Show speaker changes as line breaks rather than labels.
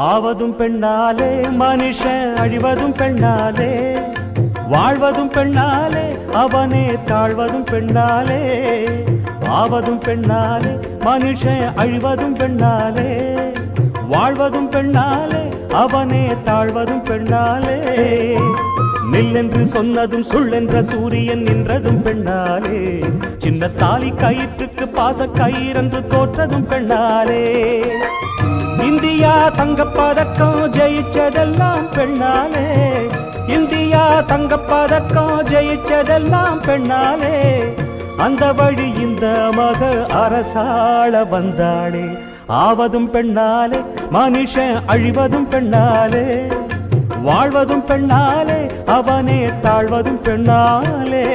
ஆவதும் பெண்ணாலே மனுஷன் அழிவதும் பெண்ணாலே வாழ்வதும் பெண்ணாலே அவனே தாழ்வதும் பெண்ணாலே ஆவதும் பெண்ணாலே மனுஷன் அழிவதும் பெண்ணாலே வாழ்வதும் பெண்ணாலே அவனே தாழ்வதும் பெண்ணாலே நில்லென்று சொன்னதும் சுள்ளென்ற சூரியன் நின்றதும் பெண்ணாலே சின்ன தாலி கயிற்றுக்கு பாச கயிறென்று தோற்றதும் பெண்ணாலே இந்தியா தங்கப்பதக்கம் ஜெயிச்சதெல்லாம் பெண்ணாலே இந்தியா தங்கப்பதக்கம் ஜெயிச்சதெல்லாம் பெண்ணாலே அந்த வழி இந்த மக அரசாள வந்தாளே ஆவதும் பெண்ணாலே மனுஷன் அழிவதும் பெண்ணாலே வாழ்வதும் பெண்ணாலே அவனே தாழ்வதும் பெண்ணாலே